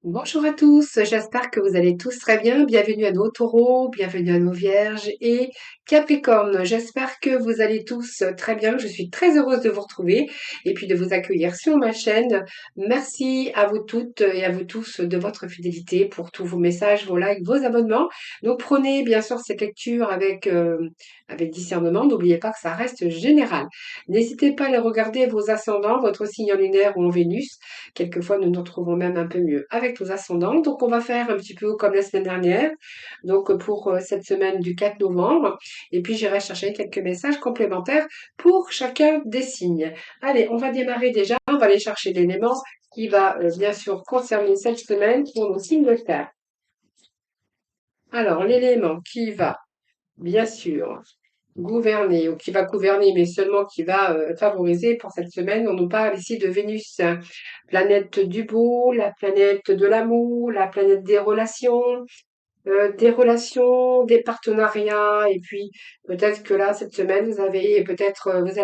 Bonjour à tous, j'espère que vous allez tous très bien. Bienvenue à nos taureaux, bienvenue à nos vierges et capricornes. J'espère que vous allez tous très bien. Je suis très heureuse de vous retrouver et puis de vous accueillir sur ma chaîne. Merci à vous toutes et à vous tous de votre fidélité pour tous vos messages, vos likes, vos abonnements. Donc prenez bien sûr cette lecture avec discernement. N'oubliez pas que ça reste général. N'hésitez pas à aller regarder vos ascendants, votre signe en lunaire ou en Vénus. Quelquefois, nous nous retrouvons même un peu mieux avec nos ascendants. Donc, on va faire un petit peu comme la semaine dernière, donc pour cette semaine du 4 novembre. Et puis, j'irai chercher quelques messages complémentaires pour chacun des signes. Allez, on va démarrer déjà. On va aller chercher l'élément qui va bien sûr concerner cette semaine pour nos signes de terre. Alors, l'élément qui va, bien sûr, gouverner ou qui va gouverner, mais seulement qui va favoriser pour cette semaine. On nous parle ici de Vénus, hein, planète du beau, la planète de l'amour, la planète des relations, des partenariats. Et puis peut-être que là, cette semaine, vous allez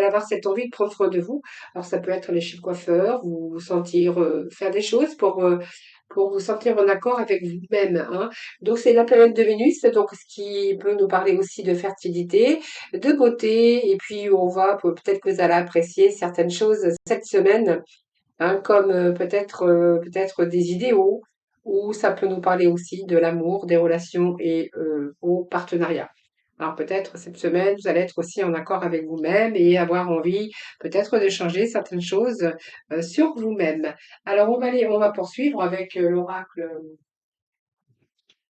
avoir cette envie de prendre soin de vous. Alors ça peut être les chez le coiffeur, vous sentir faire des choses pour vous sentir en accord avec vous-même, hein. Donc c'est la planète de Vénus, donc ce qui peut nous parler aussi de fertilité, de beauté, et puis on va peut-être que vous allez apprécier certaines choses cette semaine, hein, comme peut-être des idéaux, ou ça peut nous parler aussi de l'amour, des relations et au partenariat. Alors peut-être cette semaine, vous allez être aussi en accord avec vous-même et avoir envie peut-être de changer certaines choses sur vous-même. Alors on va poursuivre avec l'oracle.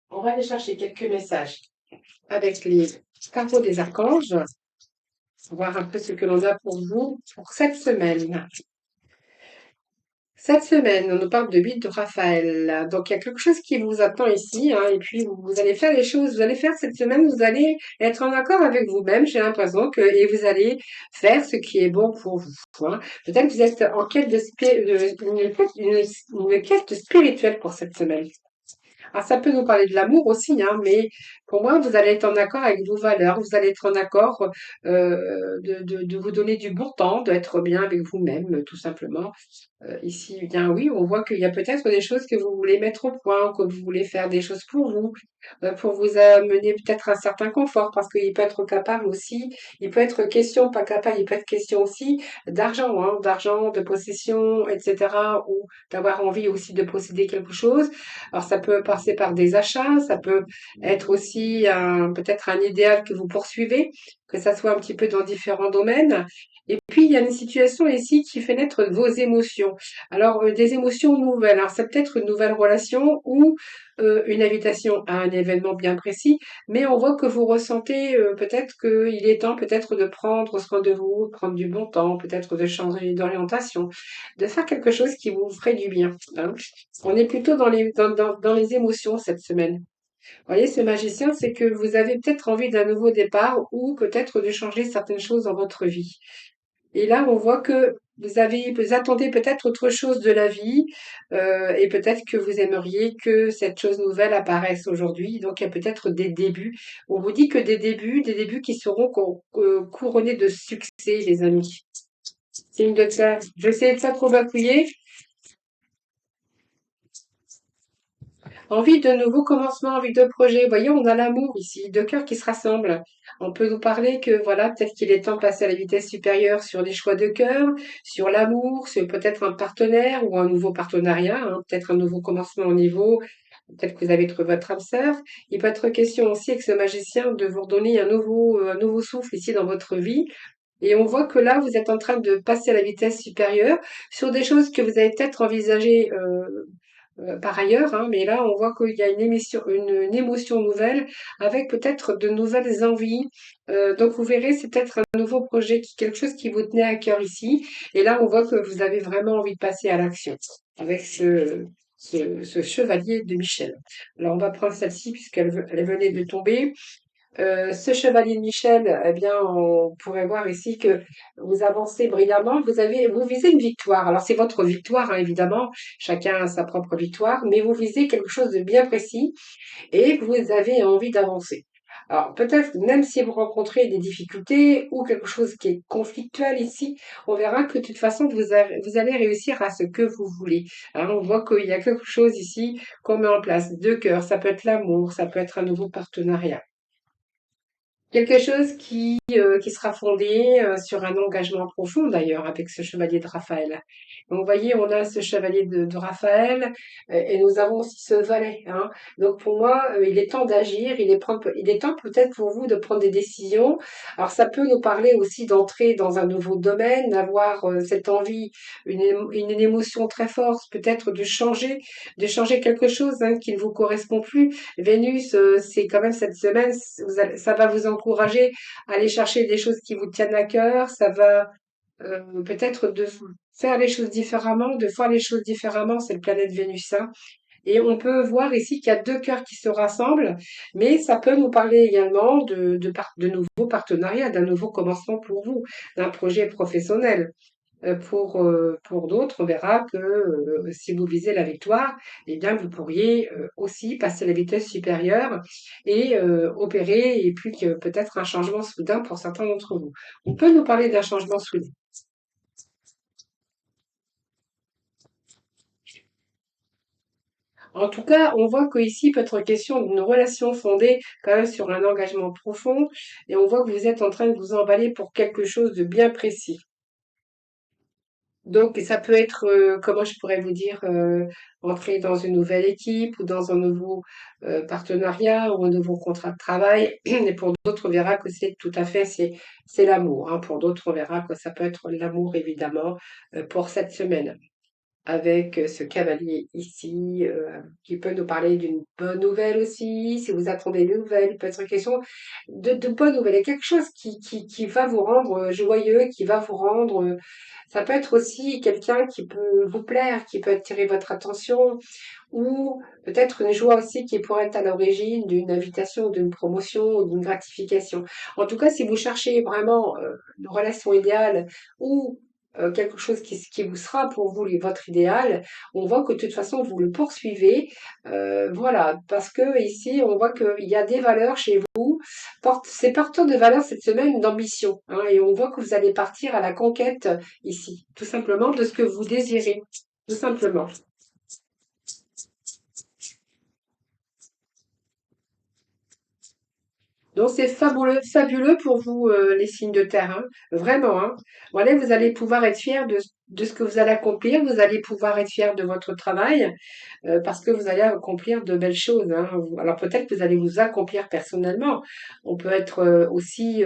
On va aller chercher quelques messages avec les carreaux des archanges, voir un peu ce que l'on a pour vous pour cette semaine. Cette semaine, on nous parle de 8 de Raphaël. Donc, il y a quelque chose qui vous attend ici, hein, et puis vous allez faire les choses, vous allez faire cette semaine, vous allez être en accord avec vous-même, j'ai l'impression et vous allez faire ce qui est bon pour vous, hein. Peut-être que vous êtes en quête une quête spirituelle pour cette semaine. Alors, ça peut nous parler de l'amour aussi, hein, mais pour moi, vous allez être en accord avec vos valeurs, vous allez être en accord de vous donner du bon temps, d'être bien avec vous-même, tout simplement. Ici, eh bien oui, on voit qu'il y a peut-être des choses que vous voulez mettre au point, que vous voulez faire des choses pour vous amener peut-être un certain confort, parce qu'il peut être capable aussi, il peut être question, pas capable, il peut être question aussi d'argent, hein, d'argent, de possession, etc., ou d'avoir envie aussi de posséder quelque chose. Alors ça peut passer par des achats, ça peut être aussi peut-être un idéal que vous poursuivez, que ça soit un petit peu dans différents domaines. Et puis, il y a une situation ici qui fait naître vos émotions. Alors, des émotions nouvelles. Alors, c'est peut-être une nouvelle relation ou une invitation à un événement bien précis, mais on voit que vous ressentez peut-être qu'il est temps peut-être de prendre soin de vous, de prendre du bon temps, peut-être de changer d'orientation, de faire quelque chose qui vous ferait du bien, hein. On est plutôt dans les émotions cette semaine. Vous voyez, ce magicien, c'est que vous avez peut-être envie d'un nouveau départ ou peut-être de changer certaines choses dans votre vie. Et là, on voit que vous attendez peut-être autre chose de la vie, et peut-être que vous aimeriez que cette chose nouvelle apparaisse aujourd'hui. Donc, il y a peut-être des débuts. On vous dit que des débuts qui seront couronnés de succès, les amis. C'est une de ça. Je sais pas trop m'appuyer. Envie de nouveaux commencements, envie de projets. Vous voyez, on a l'amour ici, deux cœurs qui se rassemblent. On peut nous parler que voilà, peut-être qu'il est temps de passer à la vitesse supérieure sur les choix de cœur, sur l'amour, sur peut-être un partenaire ou un nouveau partenariat, hein, peut-être un nouveau commencement au niveau. Peut-être que vous avez trouvé votre âme sœur. Il peut être question aussi avec ce magicien de vous redonner un nouveau souffle ici dans votre vie. Et on voit que là, vous êtes en train de passer à la vitesse supérieure sur des choses que vous avez peut-être envisagées par ailleurs, hein, mais là, on voit qu'il y a une émotion nouvelle avec peut-être de nouvelles envies. Donc, vous verrez, c'est peut-être un nouveau projet, quelque chose qui vous tenait à cœur ici. Et là, on voit que vous avez vraiment envie de passer à l'action avec ce chevalier de Michel. Alors, on va prendre celle-ci elle venait de tomber. Ce chevalier de Michel, eh bien, on pourrait voir ici que vous avancez brillamment, vous visez une victoire. Alors, c'est votre victoire, hein, évidemment, chacun a sa propre victoire, mais vous visez quelque chose de bien précis et vous avez envie d'avancer. Alors peut-être même si vous rencontrez des difficultés ou quelque chose qui est conflictuel ici, on verra que de toute façon vous allez réussir à ce que vous voulez. Hein, on voit qu'il y a quelque chose ici qu'on met en place. Deux cœurs, ça peut être l'amour, ça peut être un nouveau partenariat. Quelque chose qui sera fondé sur un engagement profond d'ailleurs avec ce chevalier de Raphaël. Donc vous voyez, on a ce chevalier de Raphaël et nous avons aussi ce valet. Hein. Donc pour moi, il est temps d'agir, il est temps peut-être pour vous de prendre des décisions. Alors ça peut nous parler aussi d'entrer dans un nouveau domaine, d'avoir cette envie, une émotion très forte, peut-être de changer quelque chose hein, qui ne vous correspond plus. Vénus, c'est quand même cette semaine, ça va vous encourager à aller chercher des choses qui vous tiennent à cœur. Ça va peut-être de faire les choses différemment, de voir les choses différemment. C'est le planète Vénus. Hein. Et on peut voir ici qu'il y a deux cœurs qui se rassemblent, mais ça peut nous parler également de nouveaux partenariats, d'un nouveau commencement pour vous, d'un projet professionnel. Pour d'autres, on verra que si vous visez la victoire, eh bien, vous pourriez aussi passer à la vitesse supérieure et opérer, et puis que peut-être un changement soudain pour certains d'entre vous. On peut nous parler d'un changement soudain. En tout cas, on voit qu'ici peut être question d'une relation fondée quand même sur un engagement profond, et on voit que vous êtes en train de vous emballer pour quelque chose de bien précis. Donc, ça peut être, comment je pourrais vous dire, entrer dans une nouvelle équipe ou dans un nouveau partenariat ou un nouveau contrat de travail. Et pour d'autres, on verra que c'est tout à fait, c'est l'amour. Hein. Pour d'autres, on verra que ça peut être l'amour, évidemment, pour cette semaine avec ce cavalier ici, qui peut nous parler d'une bonne nouvelle aussi. Si vous attendez une nouvelle, peut être une question de bonne nouvelle. Il y a quelque chose qui va vous rendre joyeux, qui va vous rendre... ça peut être aussi quelqu'un qui peut vous plaire, qui peut attirer votre attention, ou peut-être une joie aussi qui pourrait être à l'origine d'une invitation, d'une promotion, ou d'une gratification. En tout cas, si vous cherchez vraiment une relation idéale ou quelque chose qui vous sera pour vous votre idéal, on voit que de toute façon vous le poursuivez. Voilà, parce que ici on voit qu'il y a des valeurs chez vous. C'est porteur de valeurs cette semaine d'ambition. Hein, et on voit que vous allez partir à la conquête ici, tout simplement de ce que vous désirez. Tout simplement. Donc c'est fabuleux, fabuleux pour vous, les signes de terre, hein. Vraiment, hein. Voilà, vous allez pouvoir être fiers de ce que vous allez accomplir, vous allez pouvoir être fiers de votre travail, parce que vous allez accomplir de belles choses, hein. Alors peut-être que vous allez vous accomplir personnellement. On peut être aussi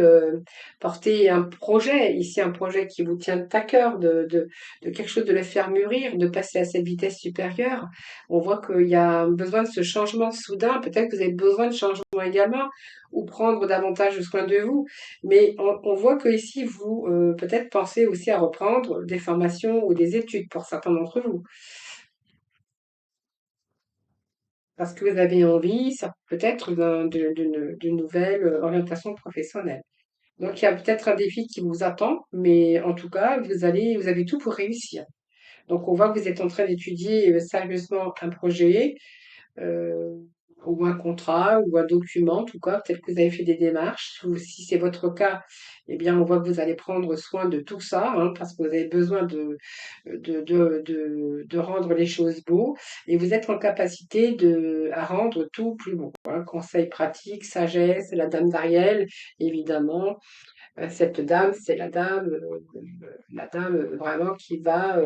porter un projet, ici un projet qui vous tient à cœur, de quelque chose, de le faire mûrir, de passer à cette vitesse supérieure. On voit qu'il y a besoin de ce changement soudain. Peut-être que vous avez besoin de changement également, ou prendre davantage soin de vous. Mais on voit que ici, vous peut-être pensez aussi à reprendre des formations ou des études pour certains d'entre vous. Parce que vous avez envie, ça peut-être d'une nouvelle orientation professionnelle. Donc il y a peut-être un défi qui vous attend, mais en tout cas, vous avez tout pour réussir. Donc on voit que vous êtes en train d'étudier sérieusement un projet, euh, ou un contrat, ou un document, en tout cas, peut-être que vous avez fait des démarches. Ou si c'est votre cas, eh bien, on voit que vous allez prendre soin de tout ça, hein, parce que vous avez besoin de rendre les choses beaux, et vous êtes en capacité à rendre tout plus beau. Hein. Conseil pratique, sagesse, la dame d'Ariel, évidemment. Cette dame, c'est la dame vraiment qui va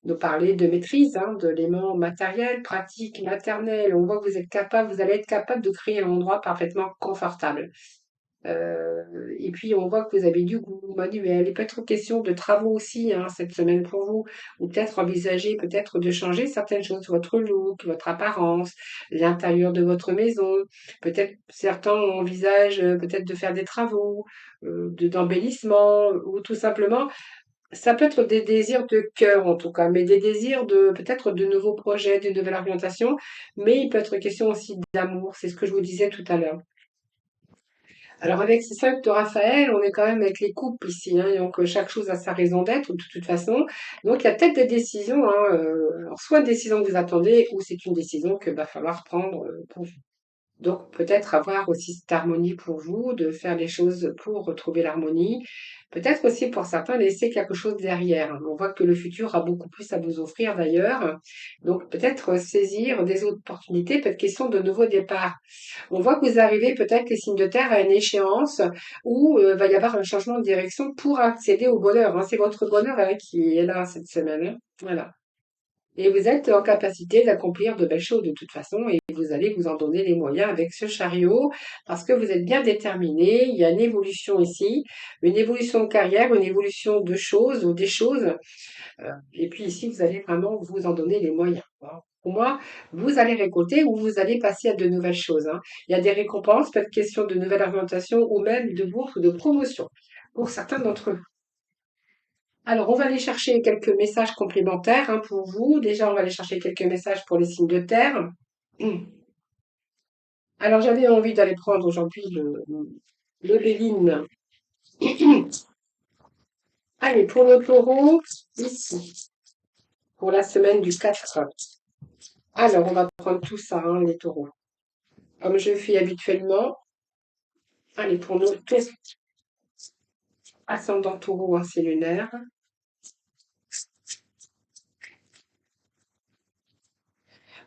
nous parler de maîtrise, hein, de l'élément matériel, pratique, maternel. On voit que vous êtes capable, vous allez être capable de créer un endroit parfaitement confortable. Et puis on voit que vous avez du goût manuel. Il peut être question de travaux aussi hein, cette semaine pour vous, ou peut-être envisager peut-être de changer certaines choses, votre look, votre apparence, l'intérieur de votre maison. Peut-être certains envisagent peut-être de faire des travaux, d'embellissement, ou tout simplement, ça peut être des désirs de cœur en tout cas, mais des désirs de peut-être de nouveaux projets, de nouvelles orientations, mais il peut être question aussi d'amour, c'est ce que je vous disais tout à l'heure. Alors avec ces 5 de Raphaël, on est quand même avec les couples ici, hein, donc chaque chose a sa raison d'être de toute façon. Donc il y a peut-être des décisions, hein, alors soit une décision que vous attendez, ou c'est une décision que va falloir prendre pour vous. Donc peut-être avoir aussi cette harmonie pour vous, de faire les choses pour retrouver l'harmonie. Peut-être aussi pour certains laisser quelque chose derrière. On voit que le futur a beaucoup plus à vous offrir d'ailleurs. Donc peut-être saisir des opportunités, peut-être question de nouveaux départs. On voit que vous arrivez peut-être les signes de terre à une échéance où va y avoir un changement de direction pour accéder au bonheur, hein. C'est votre bonheur qui est là cette semaine, hein. Voilà. Et vous êtes en capacité d'accomplir de belles choses de toute façon et vous allez vous en donner les moyens avec ce chariot parce que vous êtes bien déterminé. Il y a une évolution ici, une évolution de carrière, une évolution de choses ou des choses. Et puis ici, vous allez vraiment vous en donner les moyens. Alors, pour moi, vous allez récolter ou vous allez passer à de nouvelles choses, hein. Il y a des récompenses, pas de question de nouvelle orientation ou même de bourse ou de promotion pour certains d'entre vous. Alors, on va aller chercher quelques messages complémentaires, hein, pour vous. Déjà, on va aller chercher quelques messages pour les signes de terre. Alors, j'avais envie d'aller prendre aujourd'hui le Béline. Allez, pour le taureau, ici, pour la semaine du 4. Alors, on va prendre tout ça, hein, les taureaux. Comme je fais habituellement. Allez, pour nos ascendant taureau, hein, c'est lunaire.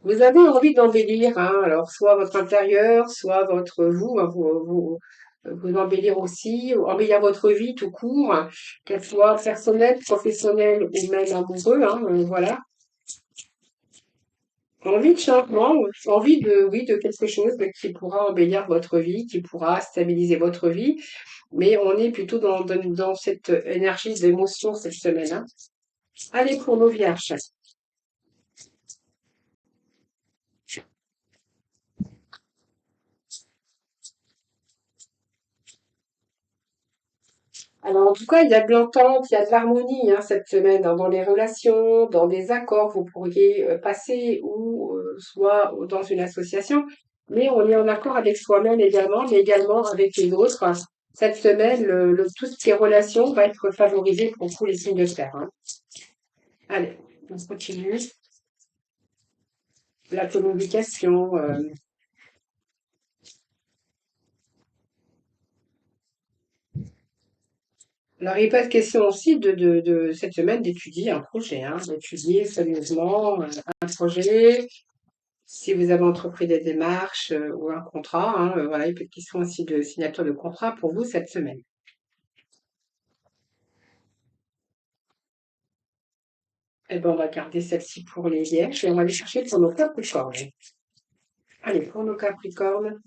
Vous avez envie d'embellir, hein, alors soit votre intérieur, soit votre vous, hein, vous embellir aussi, embellir votre vie tout court, hein, qu'elle soit personnelle, professionnelle ou même amoureux, hein, voilà. Envie de changement, envie de, oui, de quelque chose qui pourra embellir votre vie, qui pourra stabiliser votre vie, mais on est plutôt dans cette énergie d'émotion cette semaine, hein. Allez pour nos vierges. Alors, en tout cas, il y a de l'entente, il y a de l'harmonie, hein, cette semaine, hein, dans les relations, dans des accords, vous pourriez passer ou soit dans une association, mais on est en accord avec soi-même également, mais également avec les autres. Cette semaine, tout ce qui est relations va être favorisé pour tous les signes de terre, hein. Allez, on continue. La communication. Alors, il peut être question aussi de cette semaine d'étudier un projet, hein, d'étudier sérieusement un projet. Si vous avez entrepris des démarches ou un contrat, hein, voilà, il peut être question aussi de signature de contrat pour vous cette semaine. Eh ben, on va garder celle-ci pour les vierges et on va aller chercher pour nos capricornes. Allez, pour nos capricornes,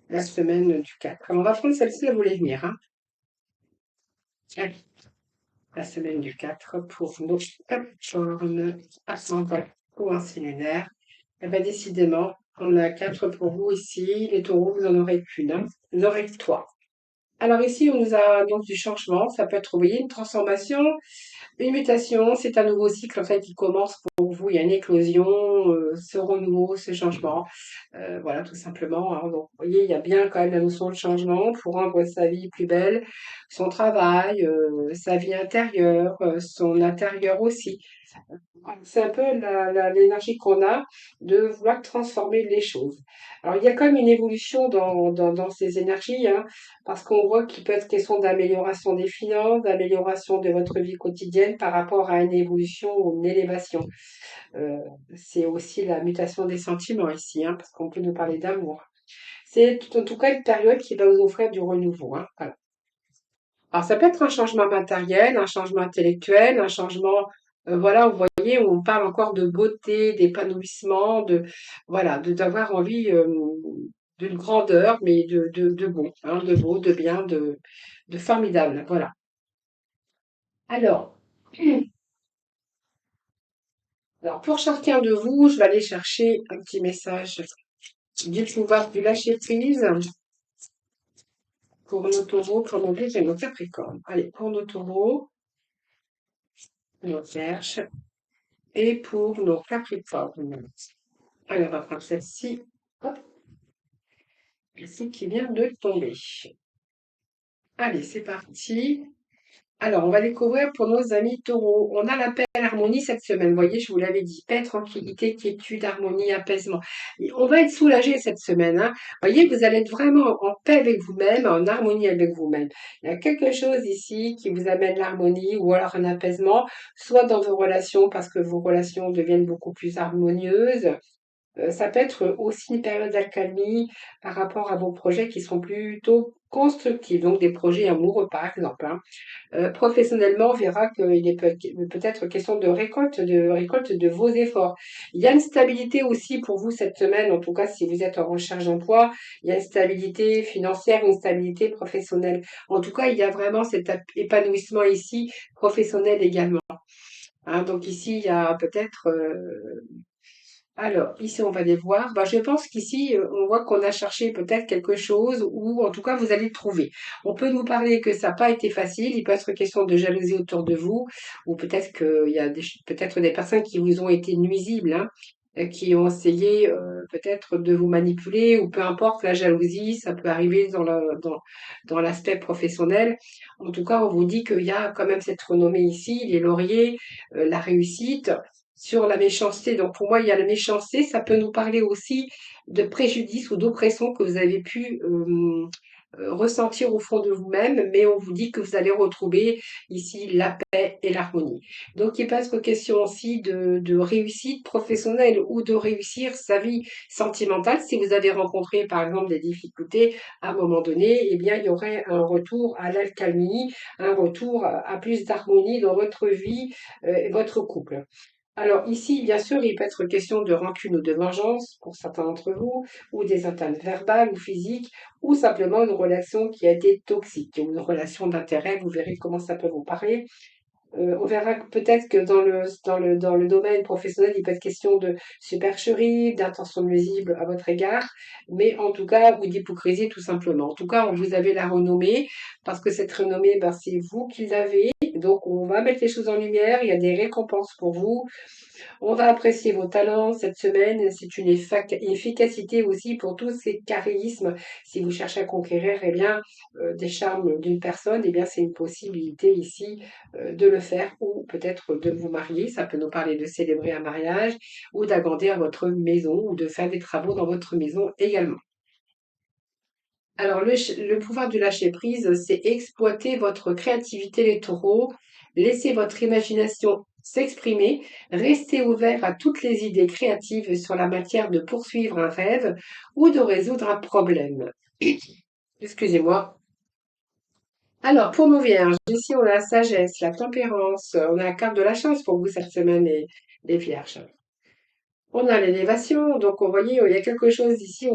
la semaine du 4. Alors, on va prendre celle-ci, elle voulait venir, hein. Allez, la semaine du 4 pour nos capricornes, ascendant ou ainsi lunaire. Eh bien, décidément, on a 4 pour vous ici. Les taureaux, vous en aurez qu'une, hein. Vous en aurez que 3. Alors ici, on nous a donc du changement. Ça peut être, vous voyez, une transformation, une mutation. C'est un nouveau cycle en fait qui commence pour vous. Il y a une éclosion, ce renouveau, ce changement. Voilà, tout simplement, hein. Donc, vous voyez, il y a bien quand même la notion de changement pour rendre sa vie plus belle, son travail, sa vie intérieure, son intérieur aussi. C'est un peu l'énergie qu'on a de vouloir transformer les choses. Alors, il y a quand même une évolution dans ces énergies, hein, parce qu'on voit qu'il peut être question d'amélioration des finances, d'amélioration de votre vie quotidienne par rapport à une évolution ou une élévation. Euh, c'est aussi la mutation des sentiments ici, hein, parce qu'on peut nous parler d'amour. C'est en tout cas une période qui va vous offrir du renouveau, hein, voilà. Alors, ça peut être un changement matériel, un changement intellectuel, un changement, voilà, vous voyez, on parle encore de beauté, d'épanouissement, voilà, d'avoir envie d'une grandeur, mais de bon, hein, de beau, de bien, de formidable, voilà. Alors, alors, pour chacun de vous, je vais aller chercher un petit message du pouvoir du lâcher prise pour nos taureaux, pour nos vierges et nos capricornes. Allez, pour nos taureaux, nos vierges et pour nos capricornes. Alors, on va prendre celle-ci. Hop, celle-ci qui vient de tomber. Allez, c'est parti. Alors, on va découvrir pour nos amis taureaux. On a la paix et l'harmonie cette semaine. Vous voyez, je vous l'avais dit. Paix, tranquillité, quiétude, harmonie, apaisement. Et on va être soulagé cette semaine, hein. Vous voyez, vous allez être vraiment en paix avec vous-même, en harmonie avec vous-même. Il y a quelque chose ici qui vous amène l'harmonie ou alors un apaisement, soit dans vos relations parce que vos relations deviennent beaucoup plus harmonieuses. Ça peut être aussi une période d'accalmie par rapport à vos projets qui sont plutôt constructifs, donc des projets amoureux par exemple, hein. Professionnellement, on verra qu'il est peut-être question de récolte de vos efforts. Il y a une stabilité aussi pour vous cette semaine, en tout cas si vous êtes en recherche d'emploi, il y a une stabilité financière, une stabilité professionnelle. En tout cas, il y a vraiment cet épanouissement ici, professionnel également, hein. Donc ici, il y a peut-être alors, ici, on va les voir. Bah, je pense qu'ici, on voit qu'on a cherché peut-être quelque chose, ou en tout cas, vous allez le trouver. On peut nous parler que ça n'a pas été facile. Il peut être question de jalousie autour de vous, ou peut-être qu'il y a peut-être des personnes qui vous ont été nuisibles, hein, qui ont essayé peut-être de vous manipuler, ou peu importe, la jalousie, ça peut arriver dans l'aspect professionnel. En tout cas, on vous dit qu'il y a quand même cette renommée ici, les lauriers, la réussite sur la méchanceté. Donc pour moi, il y a la méchanceté, ça peut nous parler aussi de préjudice ou d'oppression que vous avez pu ressentir au fond de vous-même, mais on vous dit que vous allez retrouver ici la paix et l'harmonie. Donc il peut être question aussi de réussite professionnelle ou de réussir sa vie sentimentale. Si vous avez rencontré par exemple des difficultés à un moment donné, eh bien il y aurait un retour à l'alcalmie, un retour à plus d'harmonie dans votre vie et votre couple. Alors ici, bien sûr, il peut être question de rancune ou de vengeance pour certains d'entre vous, ou des atteintes verbales ou physiques, ou simplement une relation qui a été toxique, une relation d'intérêt. Vous verrez comment ça peut vous parler. On verra que peut-être que dans le domaine professionnel, il peut être question de supercherie, d'intention nuisible à votre égard, mais en tout cas, ou d'hypocrisie tout simplement. En tout cas, vous avez la renommée, parce que cette renommée, ben, c'est vous qui l'avez. Donc, on va mettre les choses en lumière, il y a des récompenses pour vous. On va apprécier vos talents cette semaine. C'est une efficacité aussi pour tous ces charismes. Si vous cherchez à conquérir eh bien, des charmes d'une personne, eh bien, c'est une possibilité ici de le faire ou peut-être de vous marier. Ça peut nous parler de célébrer un mariage ou d'agrandir votre maison ou de faire des travaux dans votre maison également. Alors, le pouvoir du lâcher prise, c'est exploiter votre créativité, les taureaux, laisser votre imagination s'exprimer, rester ouvert à toutes les idées créatives sur la matière de poursuivre un rêve ou de résoudre un problème. Excusez-moi. Alors, pour nos vierges, ici on a la sagesse, la tempérance, on a la carte de la chance pour vous cette semaine, les vierges. On a l'élévation, donc vous voyez, il y a quelque chose ici,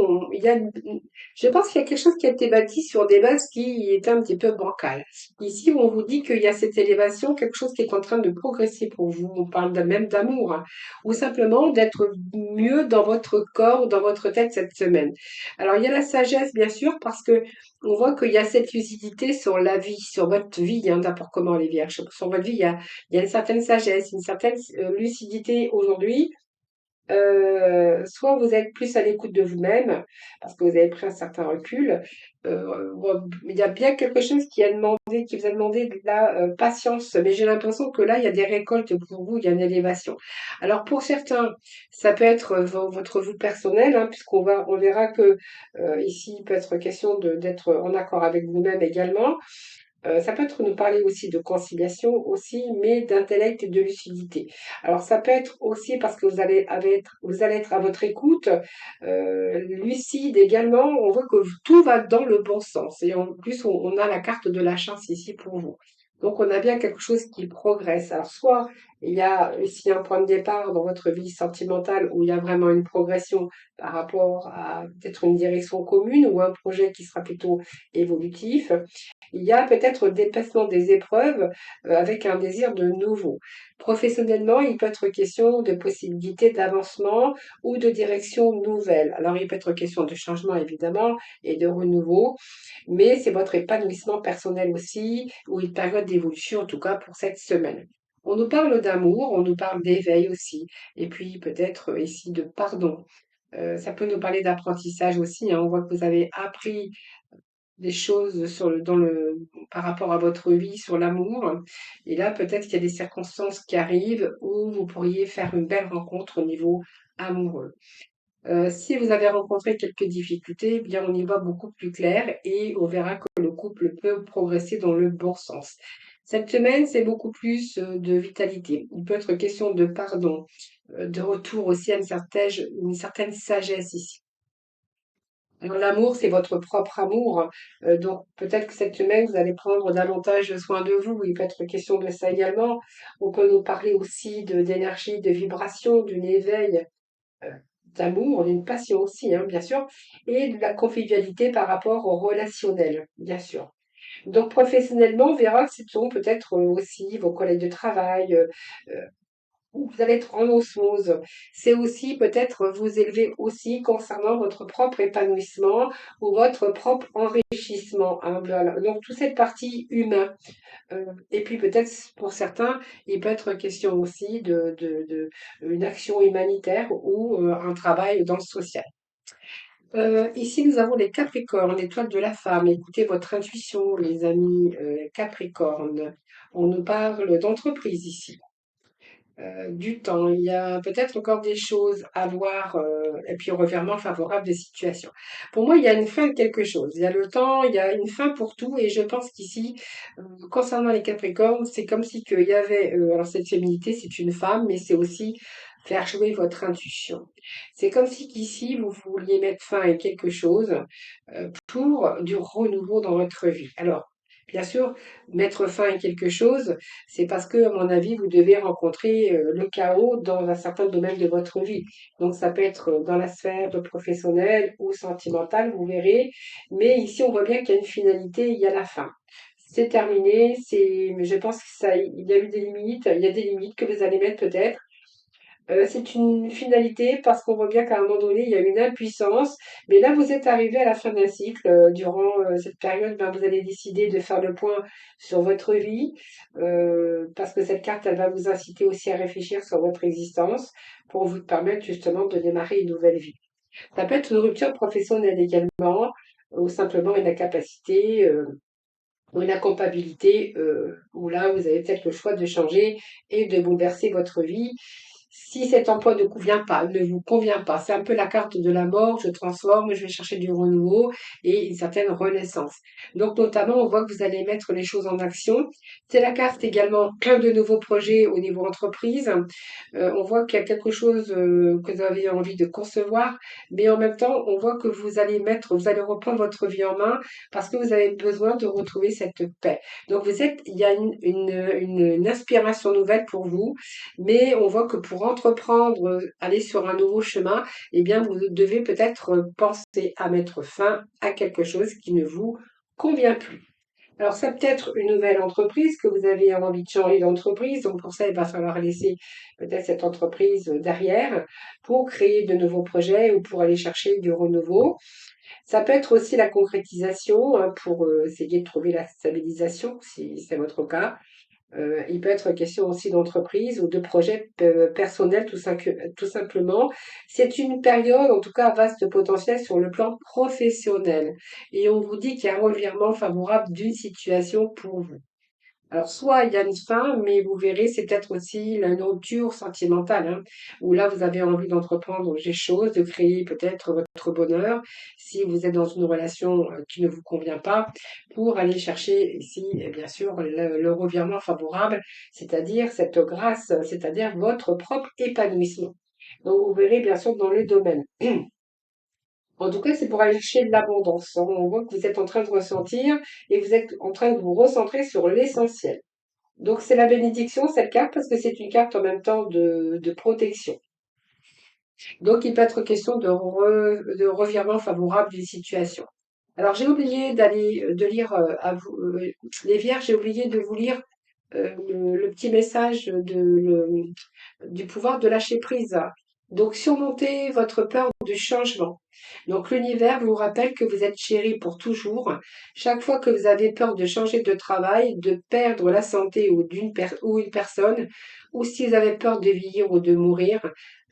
je pense qu'il y a quelque chose qui a été bâti sur des bases qui étaient un petit peu bancales. Ici, on vous dit qu'il y a cette élévation, quelque chose qui est en train de progresser pour vous. On parle même d'amour, hein, ou simplement d'être mieux dans votre corps, dans votre tête cette semaine. Alors, il y a la sagesse, bien sûr, parce que on voit qu'il y a cette lucidité sur la vie, sur votre vie, hein, n'importe comment les vierges. Sur votre vie, il y a une certaine sagesse, une certaine lucidité aujourd'hui, soit vous êtes plus à l'écoute de vous-même, parce que vous avez pris un certain recul. Bon, il y a bien quelque chose qui vous a demandé de la patience, mais j'ai l'impression que là, il y a des récoltes pour vous, il y a une élévation. Alors pour certains, ça peut être votre vous personnel, hein, on verra que ici, il peut être question d'être en accord avec vous-même également. Ça peut être nous parler aussi de conciliation aussi, mais d'intellect et de lucidité. Alors ça peut être aussi parce que vous allez être à votre écoute, lucide également. On voit que tout va dans le bon sens. Et en plus, on a la carte de la chance ici pour vous. Donc on a bien quelque chose qui progresse. Alors soit il y a ici un point de départ dans votre vie sentimentale où il y a vraiment une progression par rapport à peut-être une direction commune ou un projet qui sera plutôt évolutif. Il y a peut-être le dépassement des épreuves avec un désir de nouveau. Professionnellement, il peut être question de possibilités d'avancement ou de direction nouvelle. Alors, il peut être question de changement, évidemment, et de renouveau, mais c'est votre épanouissement personnel aussi, ou une période d'évolution, en tout cas pour cette semaine. On nous parle d'amour, on nous parle d'éveil aussi, et puis peut-être ici de pardon. Ça peut nous parler d'apprentissage aussi, hein. On voit que vous avez appris des choses par rapport à votre vie, sur l'amour. Et là, peut-être qu'il y a des circonstances qui arrivent où vous pourriez faire une belle rencontre au niveau amoureux. Si vous avez rencontré quelques difficultés, eh bien, on y voit beaucoup plus clair et on verra que le couple peut progresser dans le bon sens. Cette semaine, c'est beaucoup plus de vitalité. Il peut être question de pardon, de retour aussi à une certaine sagesse ici. Alors, l'amour, c'est votre propre amour. Donc, peut-être que cette semaine, vous allez prendre davantage soin de vous. Il peut être question de ça également. On peut nous parler aussi d'énergie, de vibration, d'un éveil euh, d'amour, d'une passion aussi, hein, bien sûr, et de la convivialité par rapport au relationnel, bien sûr. Donc professionnellement, on verra que ce sont peut-être aussi vos collègues de travail, où vous allez être en osmose. C'est aussi peut-être vous élever aussi concernant votre propre épanouissement ou votre propre enrichissement, hein, voilà. Donc toute cette partie humaine. Et puis peut-être pour certains, il peut être question aussi de une action humanitaire ou un travail dans le social. Ici, nous avons les Capricornes, l'étoile de la femme. Écoutez votre intuition, les amis Capricornes. On nous parle d'entreprise ici, du temps. Il y a peut-être encore des choses à voir, et puis au revirement favorable des situations. Pour moi, il y a une fin de quelque chose. Il y a le temps, il y a une fin pour tout, et je pense qu'ici, concernant les Capricornes, c'est comme si qu'il y avait, alors cette féminité, c'est une femme, mais c'est aussi faire jouer votre intuition. C'est comme si qu'ici, vous vouliez mettre fin à quelque chose pour du renouveau dans votre vie. Alors, bien sûr, mettre fin à quelque chose, c'est parce que, à mon avis, vous devez rencontrer le chaos dans un certain domaine de votre vie. Donc, ça peut être dans la sphère professionnelle ou sentimentale, vous verrez. Mais ici, on voit bien qu'il y a une finalité, il y a la fin. C'est terminé, mais je pense que il y a eu des limites, il y a des limites que vous allez mettre peut-être. C'est une finalité parce qu'on voit bien qu'à un moment donné, il y a une impuissance. Mais là, vous êtes arrivé à la fin d'un cycle. Durant cette période, ben, vous allez décider de faire le point sur votre vie parce que cette carte, elle va vous inciter aussi à réfléchir sur votre existence pour vous permettre justement de démarrer une nouvelle vie. Ça peut être une rupture professionnelle également ou simplement une incapacité. Ou une incompatibilité où là, vous avez peut-être le choix de changer et de bouleverser votre vie. Si cet emploi ne vous convient pas, c'est un peu la carte de la mort, je transforme, je vais chercher du renouveau et une certaine renaissance. Donc notamment, on voit que vous allez mettre les choses en action. C'est la carte également plein de nouveaux projets au niveau entreprise. On voit qu'il y a quelque chose que vous avez envie de concevoir, mais en même temps, on voit que vous allez reprendre votre vie en main parce que vous avez besoin de retrouver cette paix. Donc il y a une inspiration nouvelle pour vous, mais on voit que pour entreprendre, aller sur un nouveau chemin, eh bien, vous devez peut-être penser à mettre fin à quelque chose qui ne vous convient plus. Alors, c'est peut-être une nouvelle entreprise que vous avez envie de changer d'entreprise. Donc, pour ça, il va falloir laisser peut-être cette entreprise derrière pour créer de nouveaux projets ou pour aller chercher du renouveau. Ça peut être aussi la concrétisation hein, pour essayer de trouver la stabilisation, si c'est votre cas. Il peut être question aussi d'entreprise ou de projets personnels tout simplement. C'est une période, en tout cas, à vaste potentiel sur le plan professionnel. Et on vous dit qu'il y a un revirement favorable d'une situation pour vous. Alors, soit il y a une fin, mais vous verrez, c'est peut-être aussi une rupture sentimentale, hein, où là, vous avez envie d'entreprendre des choses, de créer peut-être votre bonheur, si vous êtes dans une relation qui ne vous convient pas, pour aller chercher ici, bien sûr, le revirement favorable, c'est-à-dire cette grâce, c'est-à-dire votre propre épanouissement. Donc, vous verrez, bien sûr, dans le domaine. En tout cas, c'est pour aller chercher de l'abondance. On voit que vous êtes en train de ressentir et vous êtes en train de vous recentrer sur l'essentiel. Donc c'est la bénédiction, cette carte, parce que c'est une carte en même temps de protection. Donc il peut être question de revirement favorable d'une situation. Alors j'ai oublié de lire à vous, les Vierges, j'ai oublié de vous lire le petit message du pouvoir de lâcher prise. Donc, surmontez votre peur du changement. Donc, l'univers vous rappelle que vous êtes chéri pour toujours. Chaque fois que vous avez peur de changer de travail, de perdre la santé ou une personne, ou si vous avez peur de vieillir ou de mourir,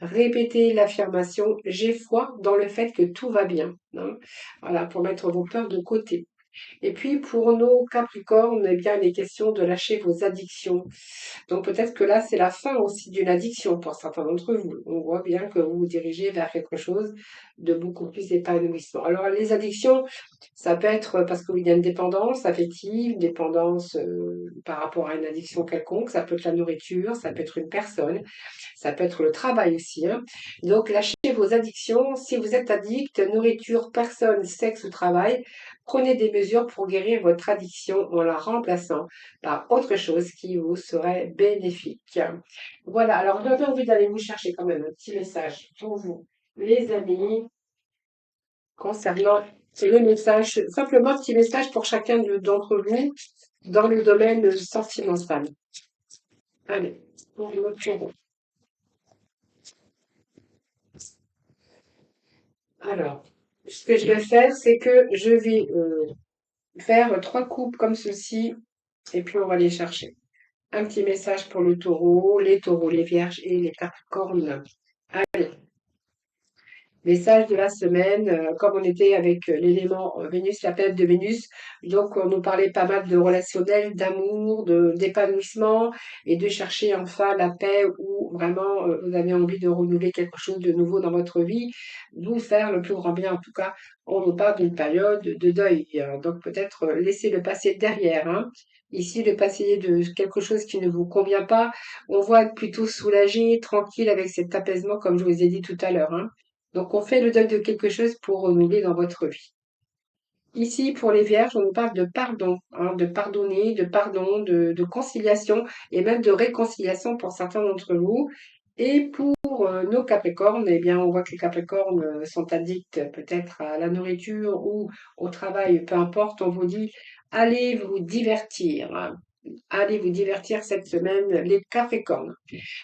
répétez l'affirmation «J'ai foi dans le fait que tout va bien». Hein. Voilà, pour mettre vos peurs de côté. Et puis pour nos Capricornes, eh bien, il est question de lâcher vos addictions. Donc peut-être que là, c'est la fin aussi d'une addiction pour certains d'entre vous. On voit bien que vous vous dirigez vers quelque chose de beaucoup plus épanouissant. Alors les addictions, ça peut être parce qu'il y a une dépendance affective, une dépendance par rapport à une addiction quelconque. Ça peut être la nourriture, ça peut être une personne, ça peut être le travail aussi, hein. Donc, lâchez vos addictions. Si vous êtes addict, nourriture, personne, sexe ou travail, prenez des mesures pour guérir votre addiction en la remplaçant par autre chose qui vous serait bénéfique. Voilà, alors j'avais envie d'aller vous chercher quand même un petit message pour vous, les amis, concernant le message, simplement un petit message pour chacun d'entre vous dans le domaine sentimental. Allez, pour le tour. Alors, ce que je vais faire, c'est que je vais faire trois coupes comme ceci, et puis on va les chercher. Un petit message pour le taureaux, les vierges et les capricornes. Allez, message de la semaine, comme on était avec l'élément Vénus, la planète de Vénus, donc on nous parlait pas mal de relationnel, d'amour, d'épanouissement et de chercher enfin la paix ou vraiment vous avez envie de renouveler quelque chose de nouveau dans votre vie, d'où faire le plus grand bien. En tout cas, on nous parle d'une période de deuil, hein. Donc peut-être laisser le passé derrière, hein. Ici, le passé de quelque chose qui ne vous convient pas, on voit être plutôt soulagé, tranquille avec cet apaisement, comme je vous ai dit tout à l'heure, hein. Donc, on fait le deuil de quelque chose pour renouveler dans votre vie. Ici, pour les vierges, on nous parle de pardon, hein, de pardonner, de pardon, de conciliation et même de réconciliation pour certains d'entre vous. Et pour nos capricornes, eh bien, on voit que les capricornes sont addicts peut-être à la nourriture ou au travail, peu importe. On vous dit, allez vous divertir, hein. Allez vous divertir cette semaine, les capricornes.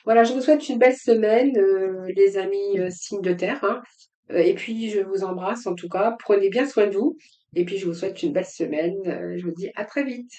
Voilà, je vous souhaite une belle semaine, les amis signes de terre, hein. Et puis, je vous embrasse en tout cas. Prenez bien soin de vous. Et puis, je vous souhaite une belle semaine. Je vous dis à très vite.